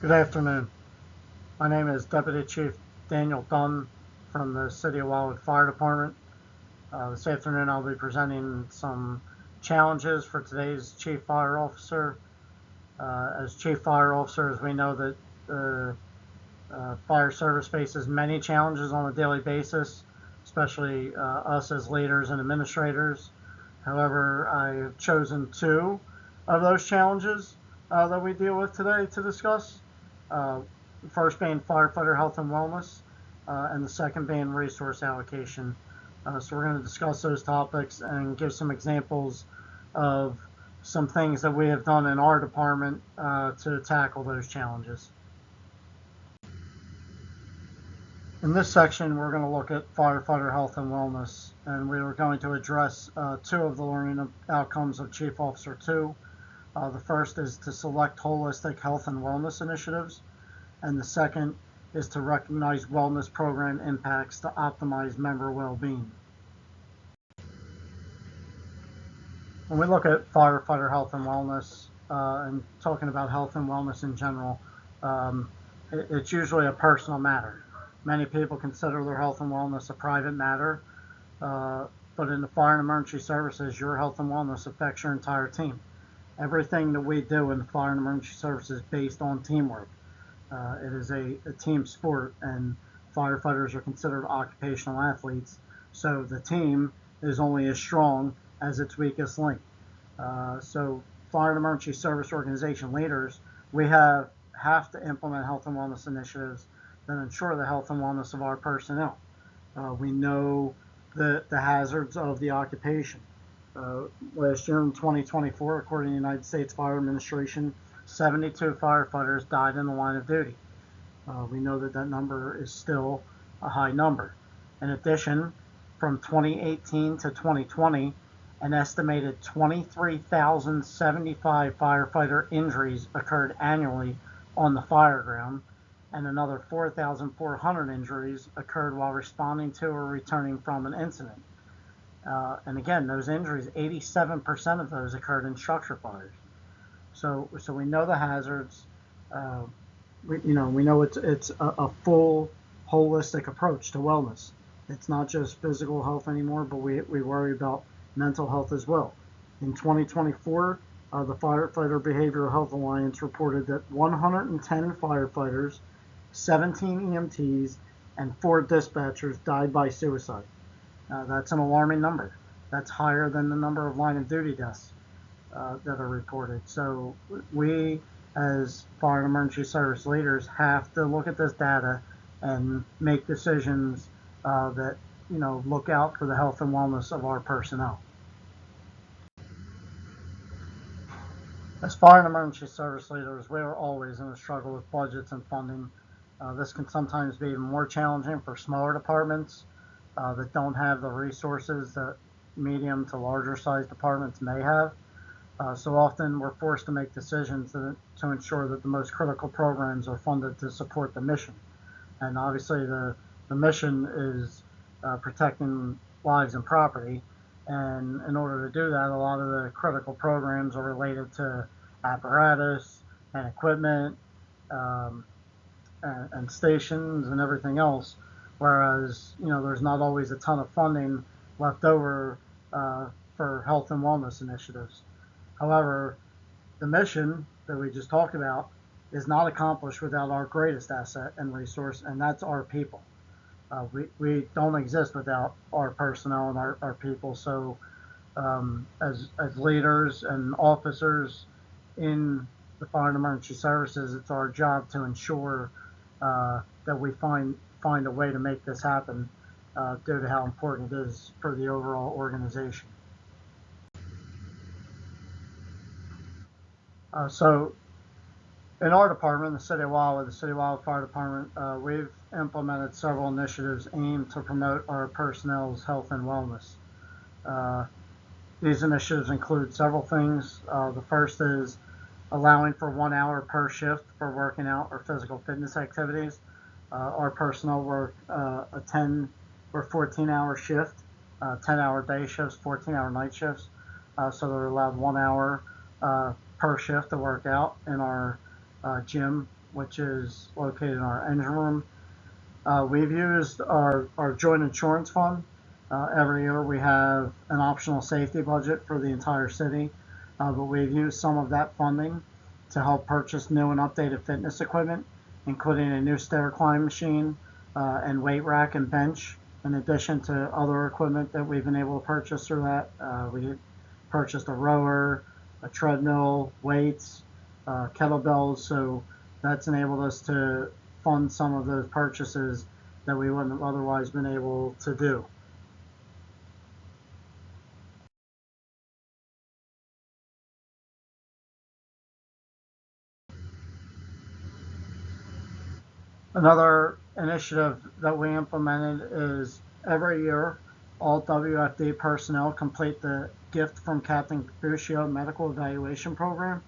Good afternoon. My name is Deputy Chief Daniel Dunn from the City of Wildwood Fire Department. This afternoon I'll be presenting some challenges for today's Chief Fire Officer. As Chief Fire Officers, we know that the fire service faces many challenges on a daily basis, especially us as leaders and administrators. However, I have chosen two of those challenges that we deal with today to discuss. Uh, First being firefighter health and wellness, and the second being resource allocation. So we're going to discuss those topics and give some examples of some things that we have done in our department to tackle those challenges. In this section, we're going to look at firefighter health and wellness, and we are going to address two of the learning outcomes of Chief Officer 2. The first is to select holistic health and wellness initiatives, and the second is to recognize wellness program impacts to optimize member well-being. When we look at firefighter health and wellness, and talking about health and wellness in general, it's usually a personal matter. Many people consider their health and wellness a private matter, but in the fire and emergency services, your health and wellness affects your entire team. Everything that we do in the fire and emergency services is based on teamwork. It is a team sport, and firefighters are considered occupational athletes, so the team is only as strong as its weakest link. So fire and emergency service organization leaders, we have to implement health and wellness initiatives that ensure the health and wellness of our personnel. We know the hazards of the occupation. Last year in 2024, according to the United States Fire Administration, 72 firefighters died in the line of duty. We know that number is still a high number. In addition, from 2018 to 2020, an estimated 23,075 firefighter injuries occurred annually on the fire ground, and another 4,400 injuries occurred while responding to or returning from an incident. And again, those injuries, 87% of those occurred in structure fires. So we know the hazards. We know it's a full holistic approach to wellness. It's not just physical health anymore, but we worry about mental health as well. In 2024, the Firefighter Behavioral Health Alliance reported that 110 firefighters, 17 EMTs, and 4 dispatchers died by suicide. That's an alarming number. That's higher than the number of line of duty deaths that are reported. So we, as fire and emergency service leaders, have to look at this data and make decisions that look out for the health and wellness of our personnel. As fire and emergency service leaders, we are always in a struggle with budgets and funding. This can sometimes be even more challenging for smaller departments that don't have the resources that medium to larger sized departments may have. So often we're forced to make decisions to ensure that the most critical programs are funded to support the mission. And obviously the mission is protecting lives and property. And in order to do that, a lot of the critical programs are related to apparatus and equipment and stations and everything else. Whereas, there's not always a ton of funding left over for health and wellness initiatives. However, the mission that we just talked about is not accomplished without our greatest asset and resource, and that's our people. We don't exist without our personnel and our people. So as leaders and officers in the fire and emergency services, it's our job to ensure that we find a way to make this happen due to how important it is for the overall organization. So in our department, the City of Wildwood Fire Department, we've implemented several initiatives aimed to promote our personnel's health and wellness. These initiatives include several things. The first is allowing for 1 hour per shift for working out or physical fitness activities. Our personnel work a 10 or 14-hour shift, 10-hour day shifts, 14-hour night shifts. So they're allowed 1 hour per shift to work out in our gym which is located in our engine room. We've used our joint insurance fund. Every year we have an optional safety budget for the entire city, but we've used some of that funding to help purchase new and updated fitness equipment, including a new stair climb machine and weight rack and bench, in addition to other equipment that we've been able to purchase through that. We purchased a rower, a treadmill, weights, kettlebells, so that's enabled us to fund some of those purchases that we wouldn't have otherwise been able to do. Another initiative that we implemented is every year all WFD personnel complete the Gift from Captain Buccio medical evaluation program.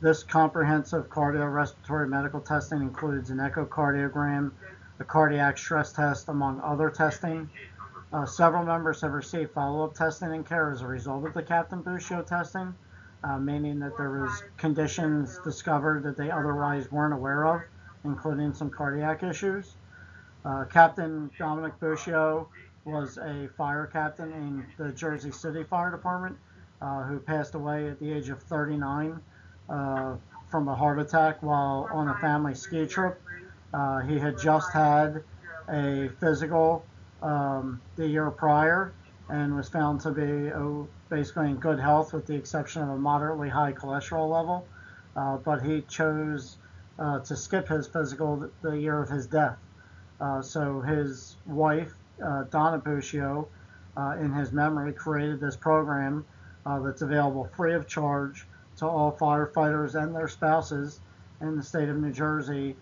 This comprehensive cardiorespiratory medical testing includes an echocardiogram, a cardiac stress test, among other testing. Several members have received follow-up testing and care as a result of the Captain Buccio testing, meaning that there was conditions discovered that they otherwise weren't aware of, including some cardiac issues. Captain Dominic Buccio was a fire captain in the Jersey City Fire Department who passed away at the age of 39 from a heart attack while on a family ski trip. He had just had a physical the year prior and was found to be basically in good health with the exception of a moderately high cholesterol level. But he chose to skip his physical the year of his death. So his wife, Donna Buccio, in his memory, created this program that's available free of charge to all firefighters and their spouses in the state of New Jersey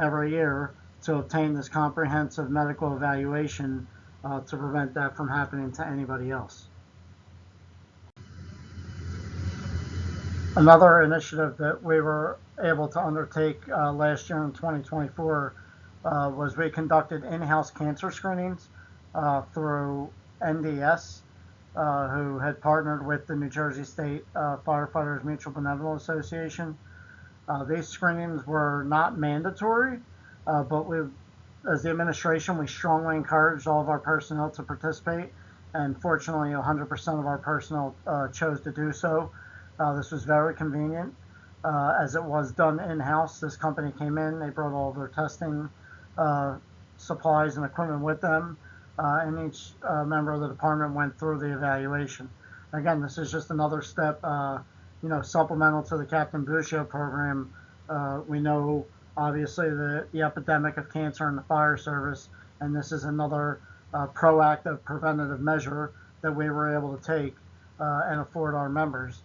every year to obtain this comprehensive medical evaluation to prevent that from happening to anybody else. Another initiative that we were able to undertake last year in 2024 was we conducted in-house cancer screenings through NDS, who had partnered with the New Jersey State Firefighters Mutual Benevolent Association. These screenings were not mandatory, but as the administration, we strongly encouraged all of our personnel to participate, and fortunately 100% of our personnel chose to do so. This was very convenient as it was done in-house. This company came in, they brought all of their testing supplies and equipment with them, and each member of the department went through the evaluation. Again, this is just another step, supplemental to the Captain Buccio program. We know, obviously, the epidemic of cancer in the fire service, and this is another proactive preventative measure that we were able to take and afford our members.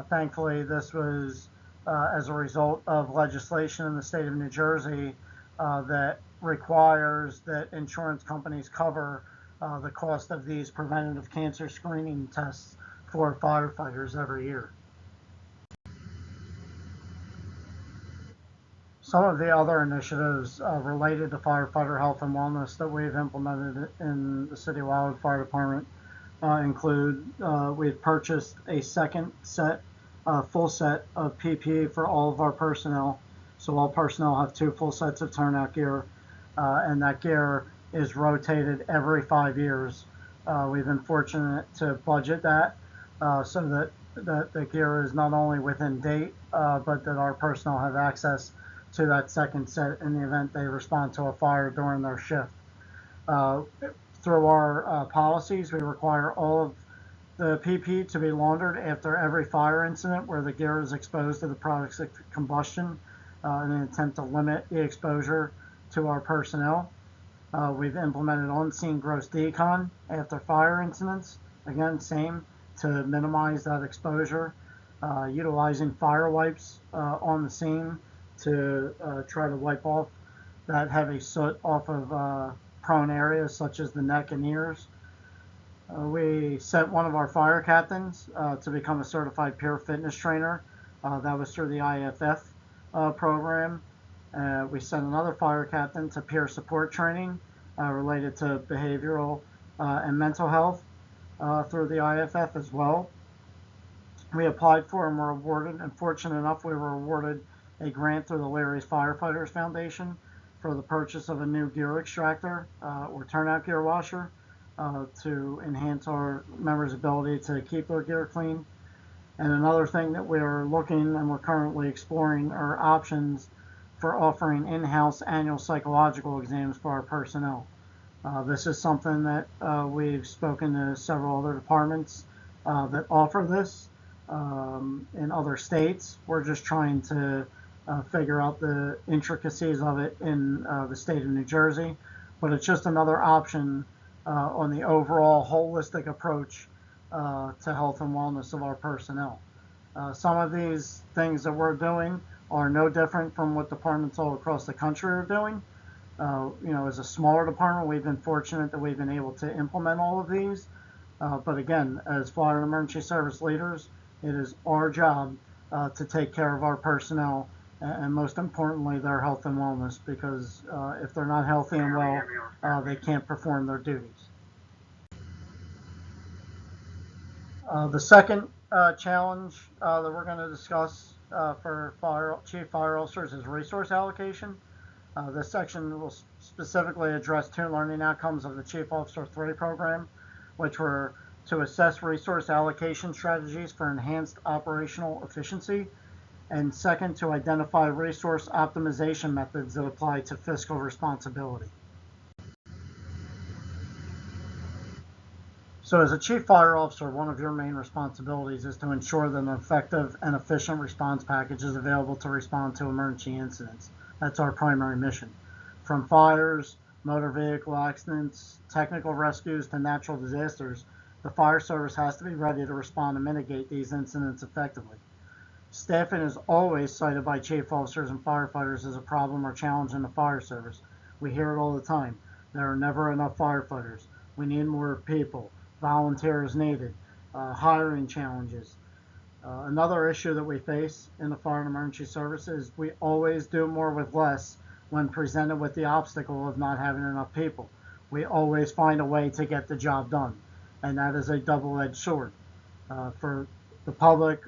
Thankfully, this was as a result of legislation in the state of New Jersey that requires that insurance companies cover the cost of these preventative cancer screening tests for firefighters every year. Some of the other initiatives related to firefighter health and wellness that we've implemented in the City of Wildwood Fire Department include we've purchased a second full set of PPE for all of our personnel. So all personnel have 2 full sets of turnout gear, and that gear is rotated every 5 years. We've been fortunate to budget that so that the gear is not only within date, but that our personnel have access to that second set in the event they respond to a fire during their shift. Through our policies, we require all of the PPE to be laundered after every fire incident where the gear is exposed to the products of combustion in an attempt to limit the exposure to our personnel. We've implemented on-scene gross decon after fire incidents. Again, same to minimize that exposure. Utilizing fire wipes on the scene to try to wipe off that heavy soot off of prone areas such as the neck and ears. We sent one of our fire captains to become a certified peer fitness trainer. That was through the IFF program. We sent another fire captain to peer support training related to behavioral and mental health through the IFF as well. We applied for and were awarded, and fortunate enough, we were awarded a grant through the Larry's Firefighters Foundation for the purchase of a new gear extractor or turnout gear washer to enhance our members' ability to keep their gear clean. And another thing that we're looking and we're currently exploring are options for offering in-house annual psychological exams for our personnel. This is something that we've spoken to several other departments that offer this in other states. We're just trying to figure out the intricacies of it in the state of New Jersey, but it's just another option on the overall holistic approach to health and wellness of our personnel. Some of these things that we're doing are no different from what departments all across the country are doing. As a smaller department, we've been fortunate that we've been able to implement all of these. But again, as fire and emergency service leaders, it is our job to take care of our personnel and most importantly, their health and wellness, because if they're not healthy and well, they can't perform their duties. The second challenge that we're going to discuss for chief fire officers is resource allocation. This section will specifically address 2 learning outcomes of the Chief Officer 3 program, which were to assess resource allocation strategies for enhanced operational efficiency, and second, to identify resource optimization methods that apply to fiscal responsibility. So as a Chief Fire Officer, one of your main responsibilities is to ensure that an effective and efficient response package is available to respond to emergency incidents. That's our primary mission. From fires, motor vehicle accidents, technical rescues, to natural disasters, the fire service has to be ready to respond and mitigate these incidents effectively. Staffing is always cited by chief officers and firefighters as a problem or challenge in the fire service. We hear it all the time. There are never enough firefighters. We need more people. Volunteers needed. Hiring challenges. Another issue that we face in the fire and emergency services is we always do more with less when presented with the obstacle of not having enough people. We always find a way to get the job done, and that is a double-edged sword. For the public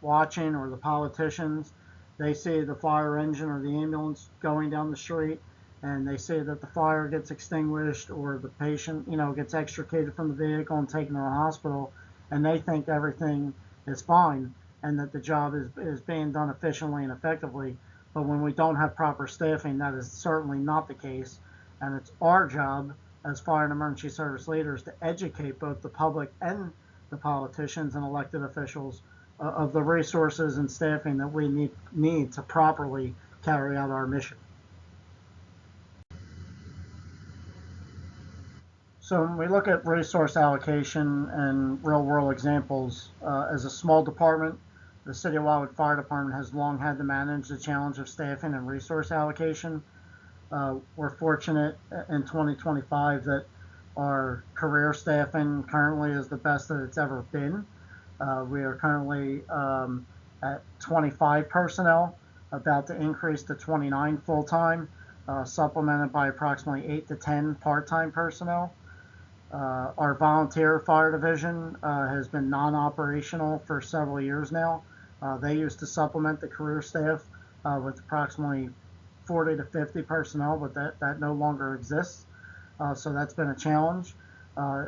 watching or the politicians, they see the fire engine or the ambulance going down the street, and they see that the fire gets extinguished or the patient, gets extricated from the vehicle and taken to the hospital, and they think everything is fine and that the job is being done efficiently and effectively. But when we don't have proper staffing, that is certainly not the case. And it's our job as fire and emergency service leaders to educate both the public and the politicians and elected officials of the resources and staffing that we need to properly carry out our mission. So when we look at resource allocation and real-world examples, as a small department, the City of Wildwood Fire Department has long had to manage the challenge of staffing and resource allocation. We're fortunate in 2025 that our career staffing currently is the best that it's ever been. We are currently at 25 personnel, about to increase to 29 full-time, supplemented by approximately 8 to 10 part-time personnel. Our volunteer fire division has been non-operational for several years now. They used to supplement the career staff with approximately 40 to 50 personnel, but that no longer exists. So that's been a challenge.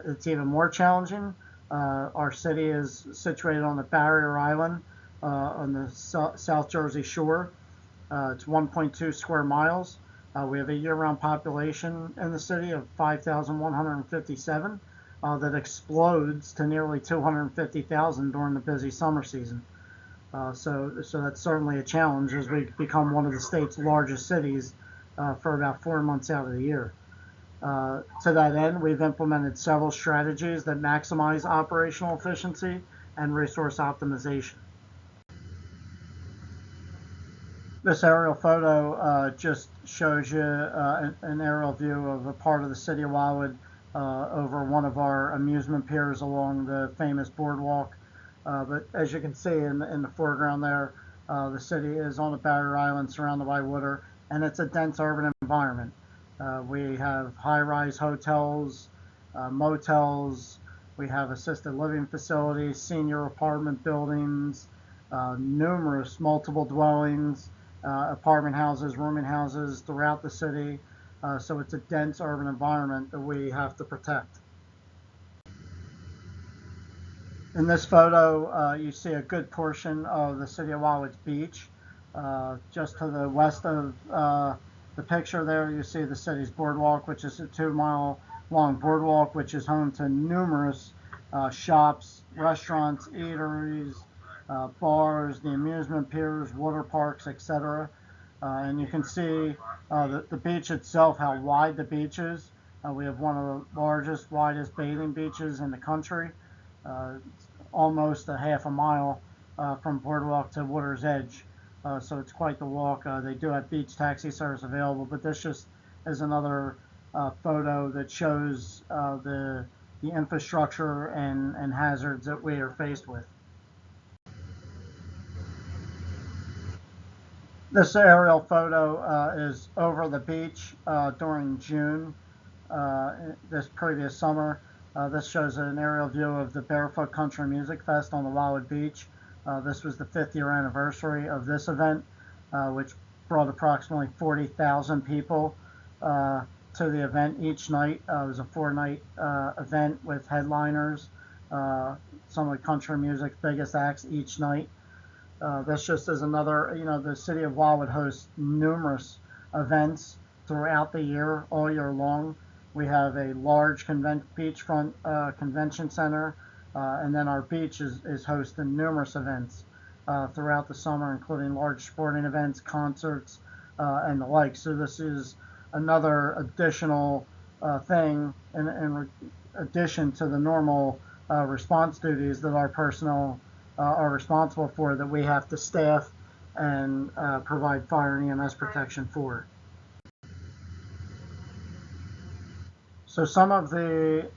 It's even more challenging. Our city is situated on the Barrier Island on the South Jersey shore. It's 1.2 square miles. We have a year-round population in the city of 5,157 that explodes to nearly 250,000 during the busy summer season. So that's certainly a challenge as we become one of the state's largest cities for about 4 months out of the year. To that end, we've implemented several strategies that maximize operational efficiency and resource optimization. This aerial photo just shows you an aerial view of a part of the City of Wildwood over one of our amusement piers along the famous boardwalk. But as you can see in the foreground there, the city is on a barrier island surrounded by water, and it's a dense urban environment. We have high-rise hotels, motels, we have assisted living facilities, senior apartment buildings, numerous multiple dwellings, apartment houses, rooming houses throughout the city. So it's a dense urban environment that we have to protect. In this photo, you see a good portion of the city of Wildwood's beach. Just to the west of the picture there, you see the city's boardwalk, which is a 2-mile long boardwalk, which is home to numerous shops, restaurants, eateries, bars, the amusement piers, water parks, etc. And you can see the beach itself, how wide the beach is. We have one of the largest, widest bathing beaches in the country. It's almost a half a mile from Boardwalk to Water's Edge. So it's quite the walk. They do have beach taxi service available, but this just is another photo that shows the infrastructure and hazards that we are faced with. This aerial photo is over the beach during June this previous summer. This shows an aerial view of the Barefoot Country Music Fest on the Wildwood Beach. This was the 5th year anniversary of this event, which brought approximately 40,000 people to the event each night. It was a 4-night event with headliners, some of the country music's biggest acts each night. This just is another, the city of Wildwood hosts numerous events throughout the year, all year long. We have a large beachfront convention center, and then our beach is hosting numerous events throughout the summer, including large sporting events, concerts, and the like. So this is another additional thing in addition to the normal response duties that our personnel are responsible for, that we have to staff and provide fire and EMS protection for. So some of the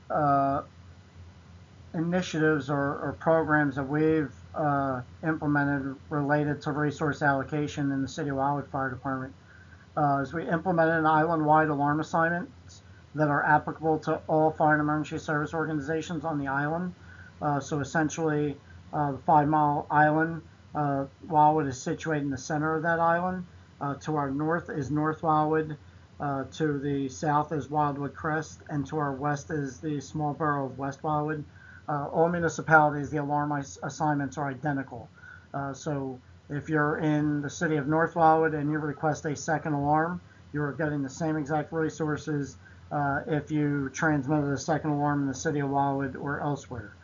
initiatives or programs that we've implemented related to resource allocation in the City of Wildwood Fire Department is we implemented an island-wide alarm assignments that are applicable to all fire and emergency service organizations on the island. So essentially, the 5-mile island, Wildwood is situated in the center of that island. To our north is North Wildwood. To the south is Wildwood Crest, and to our west is the small borough of West Wildwood. All municipalities, the alarm assignments are identical. So if you're in the city of North Wildwood and you request a second alarm, you're getting the same exact resources if you transmitted a second alarm in the city of Wildwood or elsewhere.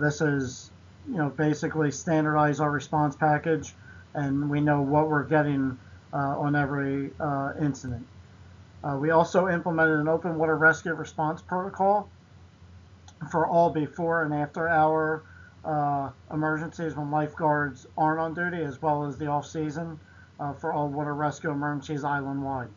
This is, basically standardize our response package, and we know what we're getting on every incident. We also implemented an open water rescue response protocol for all before and after hour emergencies when lifeguards aren't on duty, as well as the off season for all water rescue emergencies island-wide.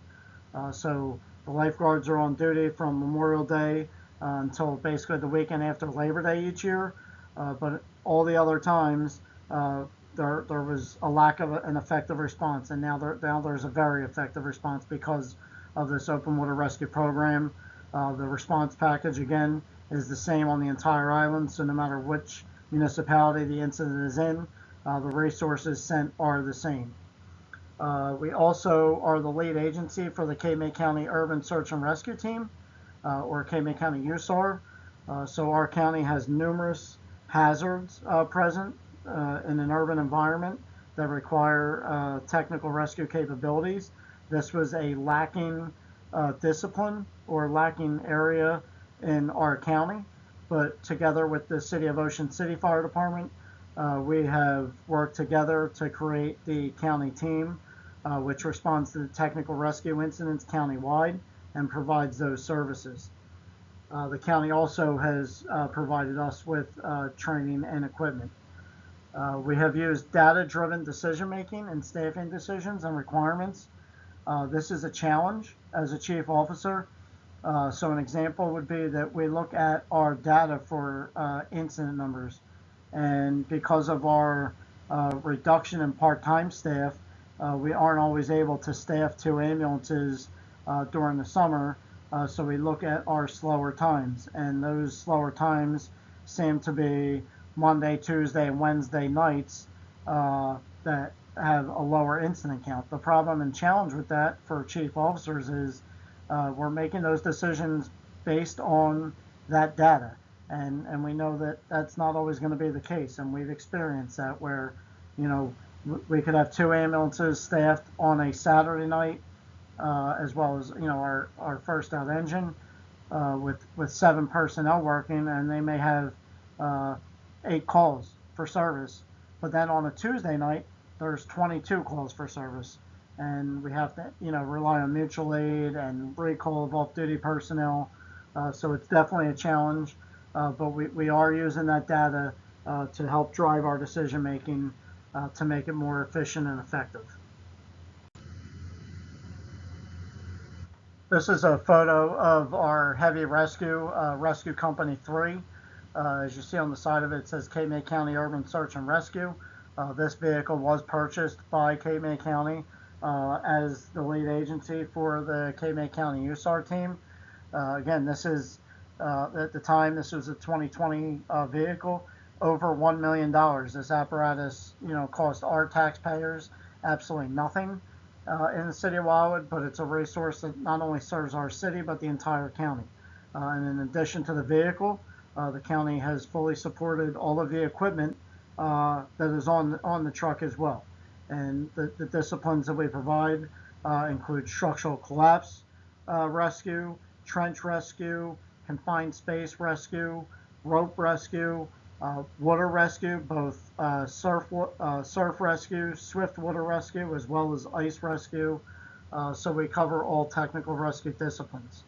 So the lifeguards are on duty from Memorial Day until basically the weekend after Labor Day each year, but all the other times there was a lack of an effective response, and now there's a very effective response because of this open water rescue program. The response package, again, is the same on the entire island, so no matter which municipality the incident is in, the resources sent are the same. We also are the lead agency for the Cape May County Urban Search and Rescue Team, or Cape May County USAR. So our county has numerous hazards present in an urban environment that require technical rescue capabilities. This was a lacking discipline or lacking area in our county, but together with the City of Ocean City Fire Department, we have worked together to create the county team, which responds to the technical rescue incidents countywide and provides those services. The county also has provided us with training and equipment. We have used data-driven decision-making and staffing decisions and requirements. This is a challenge as a chief officer. So an example would be that we look at our data for incident numbers, and because of our reduction in part-time staff, we aren't always able to staff 2 ambulances during the summer, so we look at our slower times, and those slower times seem to be Monday, Tuesday, and Wednesday nights that have a lower incident count. The problem and challenge with that for chief officers is we're making those decisions based on that data. And we know that that's not always going to be the case. And we've experienced that where, you know, we could have 2 ambulances staffed on a Saturday night, as well as, you know, our first out engine, with 7 personnel working, and they may have 8 calls for service. But then on a Tuesday night, there's 22 calls for service. And we have to, you know, rely on mutual aid and recall of off-duty personnel. So it's definitely a challenge, but we are using that data to help drive our decision making to make it more efficient and effective. This is a photo of our heavy rescue, Rescue Company 3. As you see on the side of it, it says Cape May County Urban Search and Rescue. This vehicle was purchased by Cape May County as the lead agency for the Cape May County USAR team. Again, this is, at the time, this was a 2020 vehicle, over $1 million. This apparatus, you know, cost our taxpayers absolutely nothing in the city of Wildwood, but it's a resource that not only serves our city, but the entire county. And in addition to the vehicle, the county has fully supported all of the equipment that is on the truck as well. And the disciplines that we provide include structural collapse rescue, trench rescue, confined space rescue, rope rescue, water rescue, both surf rescue, swift water rescue, as well as ice rescue. So we cover all technical rescue disciplines.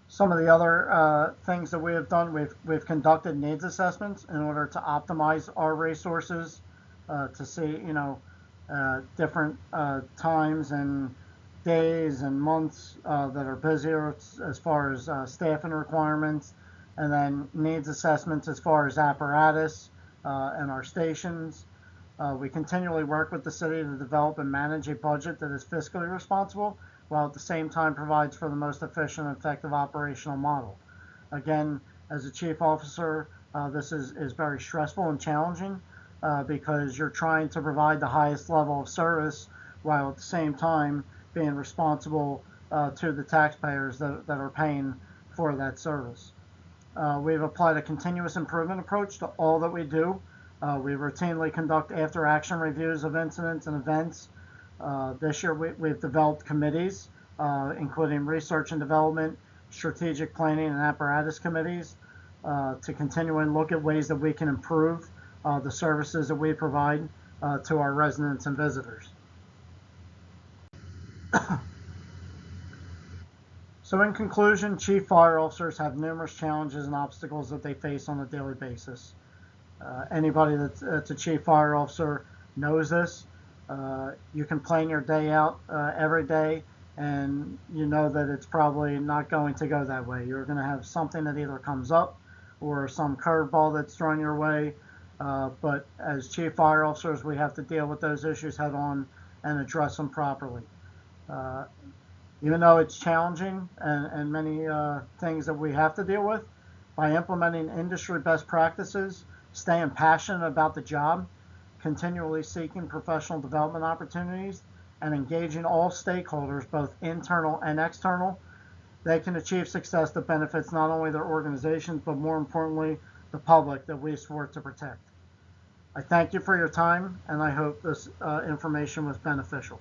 Some of the other things that we have done, we've conducted needs assessments in order to optimize our resources to see, you know, different times and days and months that are busier as far as staffing requirements, and then needs assessments as far as apparatus and our stations. We continually work with the city to develop and manage a budget that is fiscally responsible, while at the same time provides for the most efficient and effective operational model. Again, as a chief officer, this is very stressful and challenging because you're trying to provide the highest level of service while at the same time being responsible to the taxpayers that are paying for that service. We've applied a continuous improvement approach to all that we do. We routinely conduct after-action reviews of incidents and events. This year we've developed committees, including research and development, strategic planning, and apparatus committees to continually look at ways that we can improve the services that we provide to our residents and visitors. So in conclusion, chief fire officers have numerous challenges and obstacles that they face on a daily basis. Anybody that's a chief fire officer knows this. You can plan your day out every day, and you know that it's probably not going to go that way. You're going to have something that either comes up or some curveball that's thrown your way. But as chief fire officers, we have to deal with those issues head on and address them properly. Even though it's challenging and many things that we have to deal with, by implementing industry best practices, staying passionate about the job, continually seeking professional development opportunities, and engaging all stakeholders, both internal and external, they can achieve success that benefits not only their organizations, but more importantly, the public that we swore to protect. I thank you for your time, and I hope this information was beneficial.